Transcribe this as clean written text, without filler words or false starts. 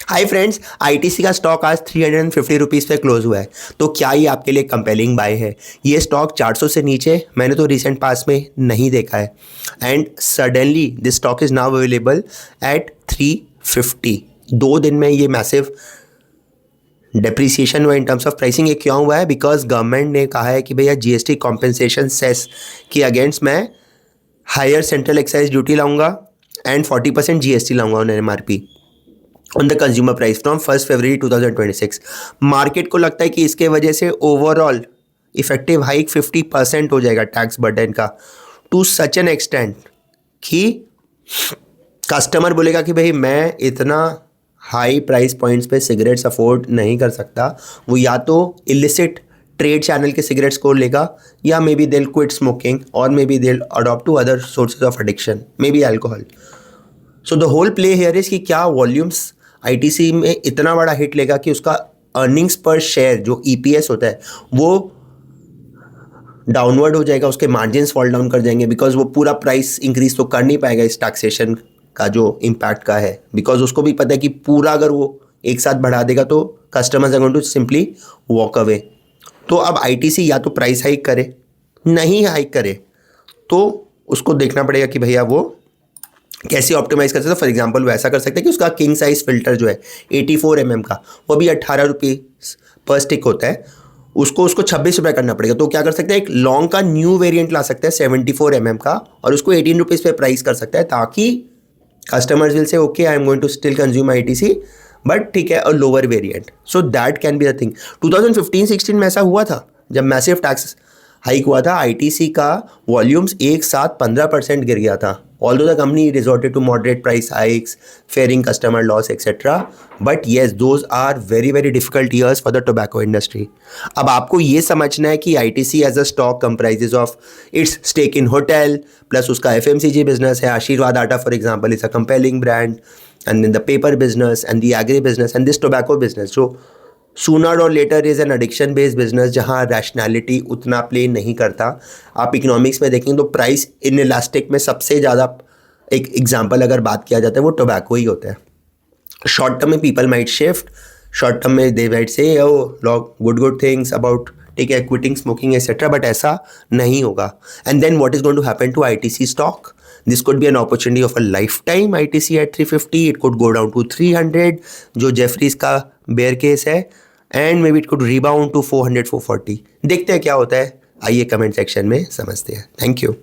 Hi friends, ITC का stock आज 350 rupees पे क्लोज हुआ है। तो क्या ये आपके लिए कंपेलिंग बाय है? ये स्टॉक 400 से नीचे मैंने तो रिसेंट पास में नहीं देखा है, and suddenly this stock is now available at 350। 2 दिन में ये मैसिव डेप्रिसिएशन हुआ इन टर्म्स ऑफ प्राइसिंग। ये क्यों हुआ है? बिकॉज गवर्नमेंट ने कहा है कि भैया जीएसटी कॉम्पेंसेशन सेस के अगेंस्ट मैं हायर सेंट्रल एक्साइज ड्यूटी लाऊंगा एंड 40% जीएसटी लाऊंगा on MRP on the consumer price from 1 February 2026। Market को लगता है कि इसके वजह से ओवरऑल इफेक्टिव हाइक 50% हो जाएगा टैक्स बर्डन का, टू सच एन एक्सटेंट कि कस्टमर बोलेगा कि भाई मैं इतना हाई प्राइस पॉइंट्स पे सिगरेट्स अफोर्ड नहीं कर सकता। वो या तो इलिसिट ट्रेड चैनल के सिगरेट्स को लेगा, या maybe will quit smoking, और maybe will adopt to other sources of addiction, maybe alcohol. So the whole play here is कि क्या वॉल्यूम्स आईटीसी में इतना बड़ा हिट लेगा कि उसका अर्निंग्स पर शेयर जो ईपीएस होता है वो डाउनवर्ड हो जाएगा, उसके मार्जिन्स फॉल डाउन कर जाएंगे, बिकॉज वो पूरा प्राइस इंक्रीज तो कर नहीं पाएगा इस टैक्सेशन का जो इम्पैक्ट का है। बिकॉज उसको भी पता है कि पूरा अगर वो एक साथ बढ़ा देगा तो customers are going to simply walk away. तो अब आईटीसी या तो प्राइस हाइक करे, नहीं हाइक करे तो उसको देखना पड़ेगा कि भैया वो कैसे ऑप्टिमाइज कर सकते हैं। फॉर एग्जांपल वो ऐसा कर सकते हैं कि उसका किंग साइज फिल्टर जो है 84 का, वो भी 18 रुपीज़ पर स्टिक होता है, उसको 26 रुपये करना पड़ेगा। तो क्या कर सकते हैं, एक लॉन्ग का न्यू वेरिएंट ला सकते हैं 74 का, और उसको 18 रुपीज़ पे प्राइस कर सकता है, ताकि customers will say okay I am going to still consume ITC, but ठीक है a lower variant. So that can be the thing. 2015-16 में ऐसा हुआ था जब मैसिव टैक्स हाइक हुआ था, आईटीसी का वॉल्यूम्स एक साथ 15% गिर गया था। Although the company resorted to moderate price hikes, fearing customer loss, etc. But yes, those are very very difficult years for the tobacco industry. अब आपको ये समझना है कि ITC as a stock comprises of its stake in hotel, plus उसका FMCG business है, आशीर्वाद आटा for example is a compelling brand, and then the paper business and the agri business and this tobacco business. So sooner or later is an addiction based business जहाँ rationality उतना play नहीं करता। आप economics में देखेंगे तो price in elastic में सबसे ज़्यादा एक एग्जांपल अगर बात किया जाता है वो टोबैको ही होता है। शॉर्ट टर्म में people might shift, short term में दे माइट से ओ लॉग गुड थिंग्स अबाउट ठीक है क्विटिंग स्मोकिंग एक्सेट्रा, बट ऐसा नहीं होगा। And then what is going to happen to ITC stock? This could be an opportunity of a life time. ITC at 350, it could go down to 300 जो Jefferies का bear case है, and maybe it could rebound to 400 440। देखते हैं क्या होता है, आइए comment section में समझते हैं। Thank you.